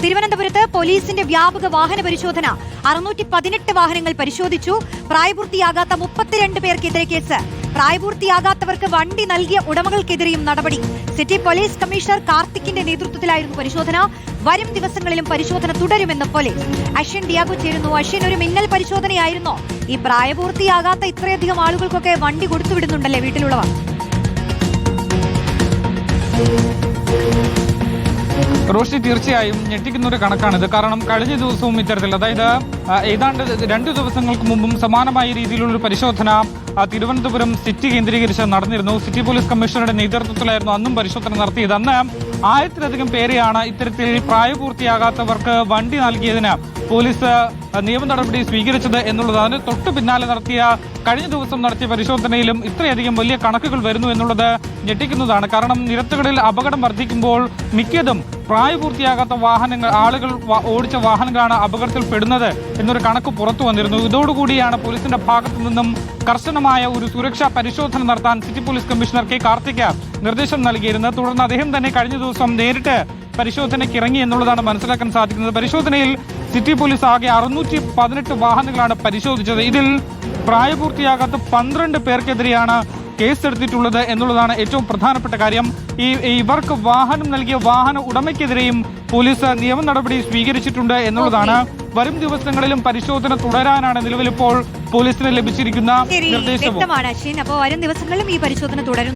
തിരുവനന്തപുരത്ത് പോലീസിന്റെ വ്യാപക വാഹന പരിശോധന 618 വാഹനങ്ങൾ പരിശോധിച്ചു. പ്രായപൂർത്തിയാകാത്ത 32 പേർക്കെതിരെ കേസ്. പ്രായപൂർത്തിയാകാത്തവർക്ക് വണ്ടി നൽകിയ ഉടമകൾക്കെതിരെയും നടപടി. സിറ്റി പോലീസ് കമ്മീഷണർ കാർത്തിക്കിന്റെ നേതൃത്വത്തിലായിരുന്നു പരിശോധന. വരും ദിവസങ്ങളിലും പരിശോധന തുടരുമെന്ന് പോലീസ്. അശ്വിൻ ഡിയാഗോ ചേരുന്നു. അശ്വിൻ, ഒരു മിന്നൽ പരിശോധനയായിരുന്നോ? ഈ പ്രായപൂർത്തിയാകാത്ത ഇത്രയധികം ആളുകൾക്കൊക്കെ വണ്ടി കൊടുത്തുവിടുന്നുണ്ടല്ലേ വീട്ടിലുള്ളവർ? റോഷി, തീർച്ചയായും ഞെട്ടിക്കുന്ന ഒരു കണക്കാണിത്. കാരണം കഴിഞ്ഞ ദിവസവും ഇത്തരത്തിൽ, അതായത് ഏതാണ്ട് 2 ദിവസങ്ങൾക്ക് മുമ്പും സമാനമായ രീതിയിലുള്ള പരിശോധന തിരുവനന്തപുരം സിറ്റി കേന്ദ്രീകരിച്ച് നടന്നിരുന്നു. സിറ്റി പോലീസ് കമ്മീഷണറുടെ നേതൃത്വത്തിലായിരുന്നു അന്നും പരിശോധന നടത്തിയത്. അന്ന് 1000-ലധികം പേരെയാണ് ഇത്തരത്തിൽ പ്രായപൂർത്തിയാകാത്തവർക്ക് വണ്ടി നൽകിയതിന് പോലീസ് നിയമ നടപടി സ്വീകരിച്ചത് എന്നുള്ളതാണ്. തൊട്ടു പിന്നാലെ കഴിഞ്ഞ ദിവസം നടത്തിയ പരിശോധനയിലും ഇത്രയധികം വലിയ കണക്കുകൾ വരുന്നു എന്നുള്ളത് ഞെട്ടിക്കുന്നതാണ്. കാരണം നിരത്തുകളിൽ അപകടം വർദ്ധിക്കുമ്പോൾ മിക്കതും പ്രായപൂർത്തിയാകാത്ത വാഹനങ്ങൾ, ആളുകൾ ഓടിച്ച വാഹനങ്ങളാണ് അപകടത്തിൽ പെടുന്നത് എന്നൊരു കണക്ക് പുറത്തു വന്നിരുന്നു. ഇതോടുകൂടിയാണ് പോലീസിന്റെ ഭാഗത്തു നിന്നും കർശനമായ ഒരു സുരക്ഷാ പരിശോധന നടത്താൻ city police commissioner K Karthik നിർദ്ദേശം നൽകിയിരുന്നത്. തുടർന്ന് അദ്ദേഹം തന്നെ കഴിഞ്ഞ ദിവസം നേരിട്ട് പരിശോധനയ്ക്ക് ഇറങ്ങി എന്നുള്ളതാണ് മനസ്സിലാക്കാൻ സാധിക്കുന്നത്. പരിശോധനയിൽ സിറ്റി പോലീസ് ആകെ 618 വാഹനങ്ങളാണ് പരിശോധിച്ചത്. ഇതിൽ പ്രായപൂർത്തിയാകാത്ത 12 പേർക്കെതിരെയാണ് കേസെടുത്തിട്ടുള്ളത് എന്നുള്ളതാണ് ഏറ്റവും പ്രധാനപ്പെട്ട കാര്യം. ഇവർക്ക് വാഹനം നൽകിയ വാഹന ഉടമയ്ക്കെതിരെയും പോലീസ് നിയമ നടപടി സ്വീകരിച്ചിട്ടുണ്ട് എന്നുള്ളതാണ്. വരും ദിവസങ്ങളിലും പരിശോധന തുടരാനാണ് നിലവിലിപ്പോൾ പോലീസിന് ലഭിച്ചിരിക്കുന്ന നിർദ്ദേശം. വ്യക്തമാണ് അശ്വിൻ. അപ്പോൾ വരും ദിവസങ്ങളിലും ഈ പരിശോധന തുടരും.